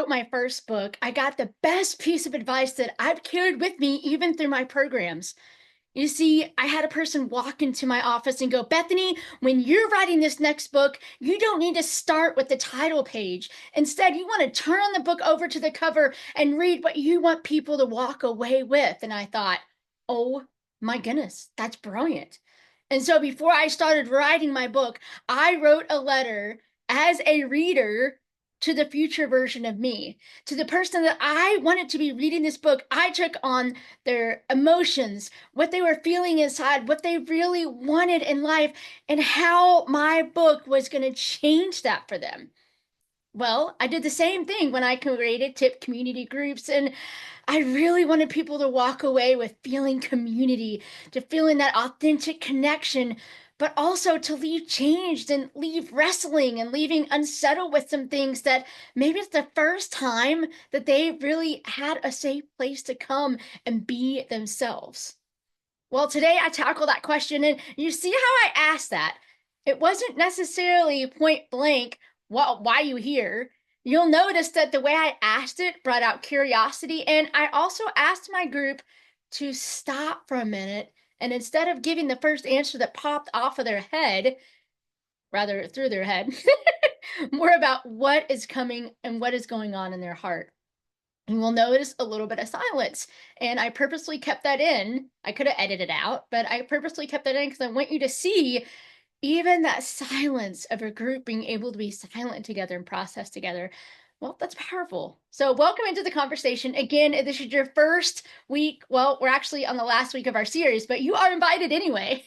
wrote my first book, I got the best piece of advice that I've carried with me even through my programs. You see, I had a person walk into my office and go, Bethany, when you're writing this next book, you don't need to start with the title page. Instead, you want to turn the book over to the cover and read what you want people to walk away with. And I thought, oh my goodness, that's brilliant. And so before I started writing my book, I wrote a letter as a reader to the future version of me, to the person that I wanted to be reading this book. I took on their emotions, what they were feeling inside, what they really wanted in life, and how my book was going to change that for them. Well, I did the same thing when I created TIP community groups, and I really wanted people to walk away with feeling community, to feeling that authentic connection, but also to leave changed and leave wrestling and leaving unsettled with some things that maybe it's the first time that they really had a safe place to come and be themselves. Well, today I tackle that question, and you see how I asked that. It wasn't necessarily point blank, well, why you here? You'll notice that the way I asked it brought out curiosity, and I also asked my group to stop for a minute, and instead of giving the first answer that popped off of their head, rather through their head, more about what is coming and what is going on in their heart. And we'll notice a little bit of silence. And I purposely kept that in. I could have edited it out, but I purposely kept that in because I want you to see even that silence of a group being able to be silent together and process together. Well, that's powerful. So, welcome into the conversation. Again, this is your first week. Well, we're actually on the last week of our series, but you are invited anyway.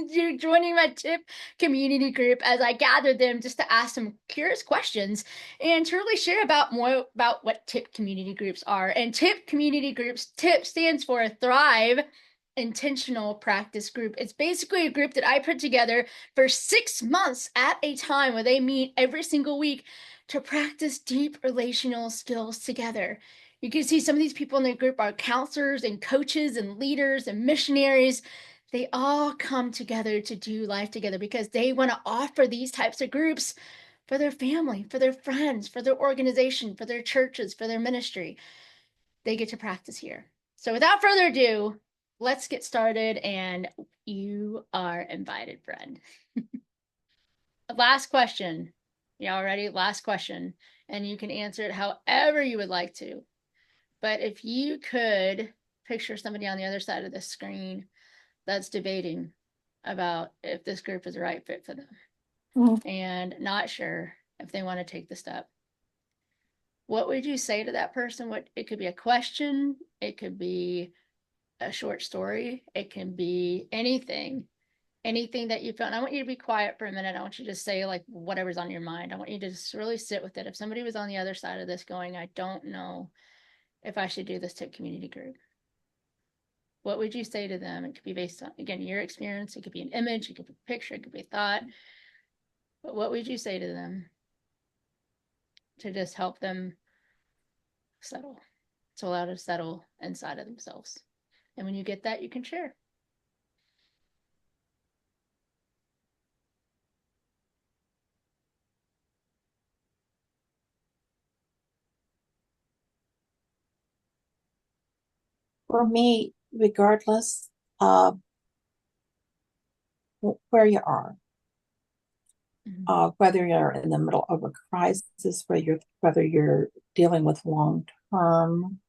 You're joining my TIP community group as I gathered them just to ask some curious questions and to really share about more about what TIP community groups are. And TIP community groups, TIP stands for Thrive Intentional Practice Group. It's basically a group that I put together for 6 months at a time where they meet every single week to practice deep relational skills together. You can see some of these people in the group are counselors and coaches and leaders and missionaries. They all come together to do life together because they want to offer these types of groups for their family, for their friends, for their organization, for their churches, for their ministry. They get to practice here. So without further ado, let's get started, and you are invited, friend. Last question. Y'all ready? Last question. And you can answer it however you would like to. But if you could picture somebody on the other side of the screen that's debating about if this group is the right fit for them and not sure if they want to take the step, what would you say to that person? What it could be a question, it could be a short story, it can be anything that you felt. And I want you to be quiet for a minute. I want you to say like whatever's on your mind. I want you to just really sit with it. If somebody was on the other side of this going, I don't know if I should do this TIP community group, what would you say to them? It could be based on, again, your experience. It could be an image, it could be a picture, it could be a thought. But what would you say to them to just help them settle, to allow them to settle inside of themselves? And when you get that, you can share. For me, regardless of where you are, whether you're in the middle of a crisis, whether you're dealing with long-term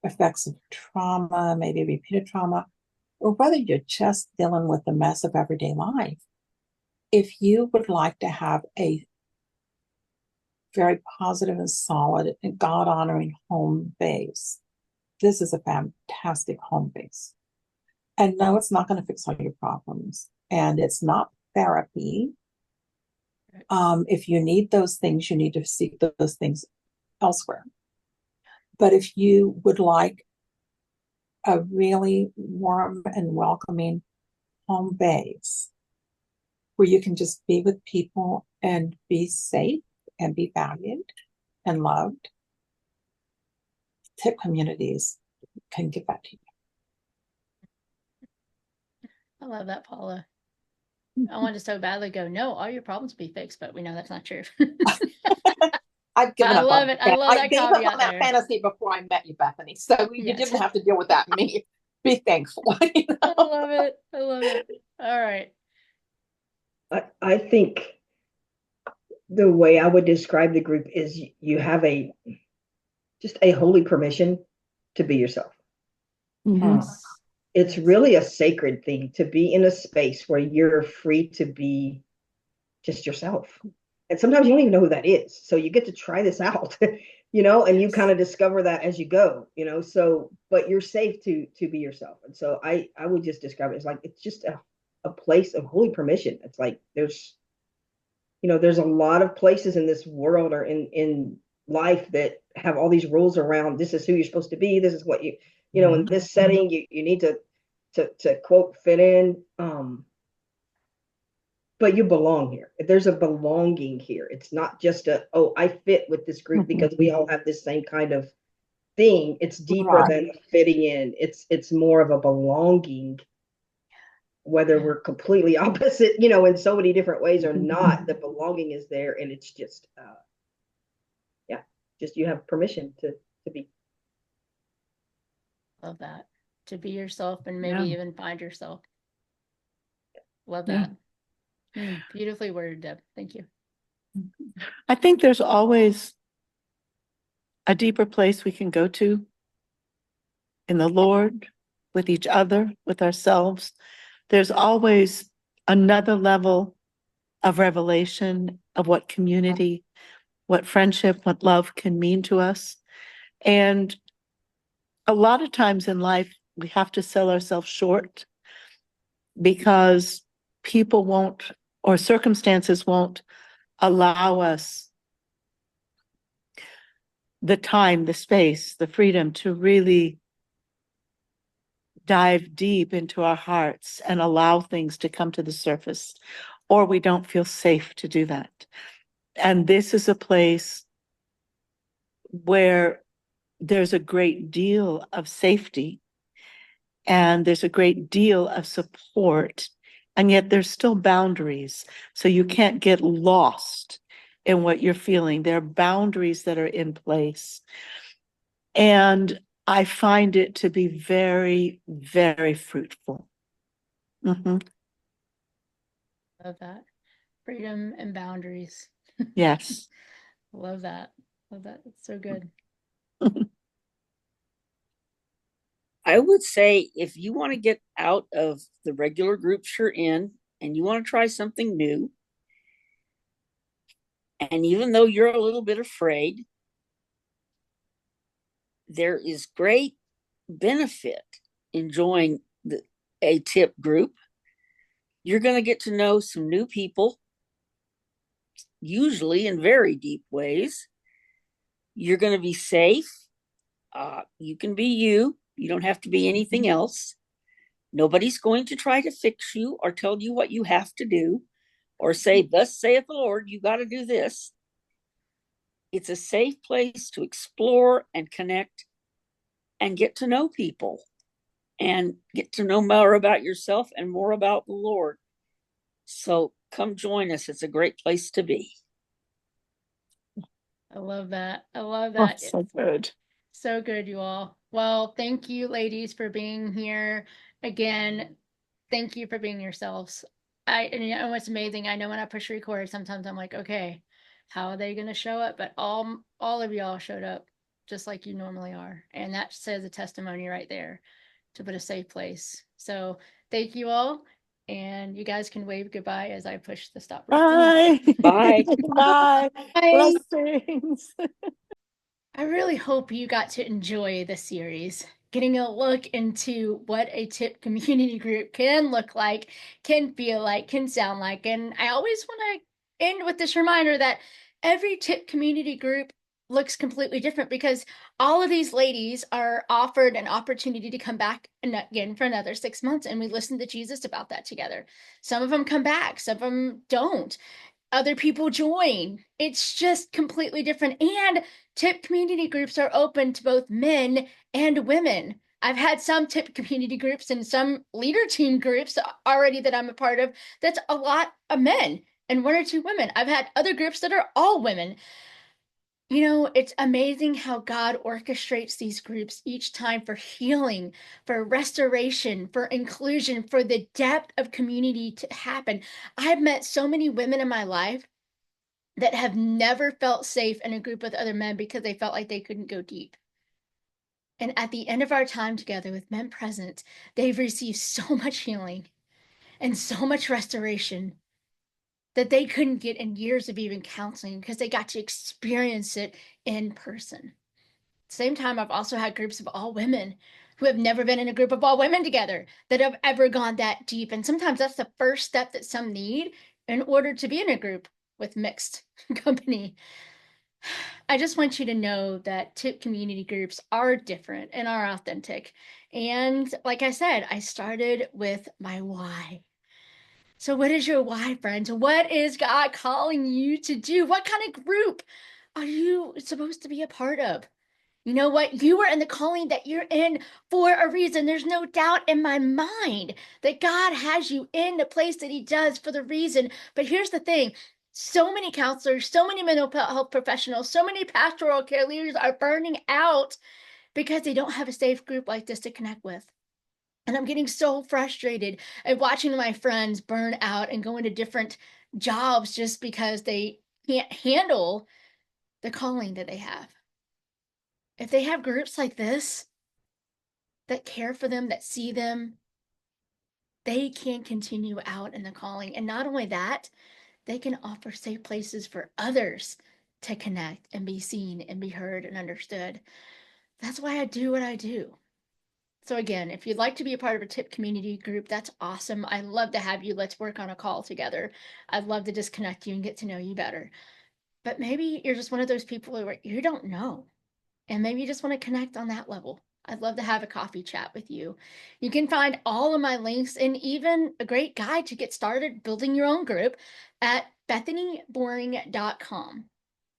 effects of trauma, maybe repeated trauma, or whether you're just dealing with the mess of everyday life, if you would like to have a very positive and solid and God-honoring home base, this is a fantastic home base. And no, it's not going to fix all your problems. And it's not therapy. If you need those things, you need to seek those things elsewhere. But if you would like a really warm and welcoming home base where you can just be with people and be safe and be valued and loved, TIP communities can give that to you. I love that, Paula. I wanted to so badly go, no, all your problems will be fixed, but we know that's not true. I've given I up love on it. I love I that gave up on caveat that there. fantasy before I met you, Bethany. So you Yes. didn't have to deal with that me. Be thankful. I love it. I love it. All right. I think the way I would describe the group is you have a just a holy permission to be yourself. Yes. It's Yes. really a sacred thing to be in a space where you're free to be just yourself. And sometimes you don't even know who that is. So you get to try this out, and you kind Yes. of discover that as you go, so but you're safe to be yourself. And so I would just describe it as like it's just a place of holy permission. It's like there's a lot of places in this world or in life that have all these rules around this is who you're supposed to be, this is what in this setting you need to quote fit in, but you belong here. There's a belonging here. It's not just I fit with this group because we all have this same kind of thing. It's deeper Right. than fitting in. It's more of a belonging, whether we're completely opposite, in so many different ways or not. The belonging is there, and it's just yeah, just you have permission to be. Love that. To be yourself and maybe even find yourself. Love that. Beautifully worded, Deb. Thank you. I think there's always a deeper place we can go to in the Lord, with each other, with ourselves. There's always another level of revelation of what community, what friendship, what love can mean to us. And a lot of times in life, we have to sell ourselves short because people won't, or circumstances won't allow us the time, the space, the freedom to really dive deep into our hearts and allow things to come to the surface, or we don't feel safe to do that. And this is a place where there's a great deal of safety and there's a great deal of support, and yet there's still boundaries. So you can't get lost in what you're feeling. There are boundaries that are in place. And I find it to be very, very fruitful. Love that. Freedom and boundaries. Yes. Love that. Love that. It's so good. I would say if you want to get out of the regular groups you're in and you want to try something new, and even though you're a little bit afraid, there is great benefit in joining a tip group. You're going to get to know some new people, usually in very deep ways. You're going to be safe. You can be you. You don't have to be anything else. Nobody's going to try to fix you or tell you what you have to do or say, thus saith the Lord, you got to do this. It's a safe place to explore and connect and get to know people and get to know more about yourself and more about the Lord. So come join us. It's a great place to be. I love that. I love Oh, that. so good. So good, you all. Well, thank you, ladies, for being here. Again, thank you for being yourselves. And you know what's amazing? I know when I push record, sometimes I'm like, okay, how are they going to show up? But all of y'all showed up just like you normally are. And that says a testimony right there to put a safe place. So thank you all. And you guys can wave goodbye as I push the stop button. Bye. Bye. Bye. Bye. Blessings. I really hope you got to enjoy the series, getting a look into what a tip community group can look like, can feel like, can sound like. And I always want to end with this reminder that every tip community group looks completely different because all of these ladies are offered an opportunity to come back again for another 6 months. And we listen to Jesus about that together. Some of them come back, some of them don't. Other people join. It's just completely different. And tip community groups are open to both men and women. I've had some tip community groups and some leader team groups already that I'm a part of that's a lot of men and one or two women. I've had other groups that are all women. You know, it's amazing how God orchestrates these groups each time for healing, for restoration, for inclusion, for the depth of community to happen. I've met so many women in my life that have never felt safe in a group with other men because they felt like they couldn't go deep. And at the end of our time together with men present, they've received so much healing and so much restoration that they couldn't get in years of even counseling because they got to experience it in person. Same time, I've also had groups of all women who have never been in a group of all women together that have ever gone that deep. And sometimes that's the first step that some need in order to be in a group with mixed company. I just want you to know that tip community groups are different and are authentic. And like I said, I started with my why. So, what is your why, friends? What is God calling you to do? What kind of group are you supposed to be a part of? You know what? You are in the calling that you're in for a reason. There's no doubt in my mind that God has you in the place that He does for the reason. But here's the thing, so many counselors, so many mental health professionals, so many pastoral care leaders are burning out because they don't have a safe group like this to connect with. And I'm getting so frustrated at watching my friends burn out and go into different jobs just because they can't handle the calling that they have. If they have groups like this that care for them, that see them, they can continue out in the calling. And not only that, they can offer safe places for others to connect and be seen and be heard and understood. That's why I do what I do. So again, if you'd like to be a part of a tip community group, that's awesome. I'd love to have you. Let's work on a call together. I'd love to just connect you and get to know you better. But maybe you're just one of those people where you don't know, and maybe you just want to connect on that level. I'd love to have a coffee chat with you. You can find all of my links and even a great guide to get started building your own group at bethanyboring.com.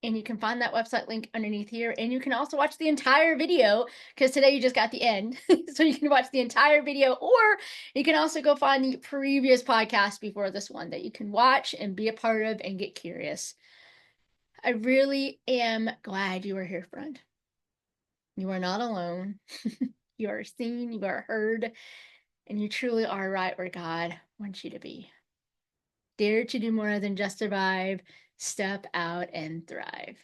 And you can find that website link underneath here. And you can also watch the entire video because today you just got the end. So you can watch the entire video, or you can also go find the previous podcast before this one that you can watch and be a part of and get curious. I really am glad you are here, friend. You are not alone. You are seen, you are heard, and you truly are right where God wants you to be. Dare to do more than just survive. Step out and thrive.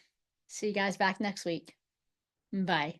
See you guys back next week. Bye.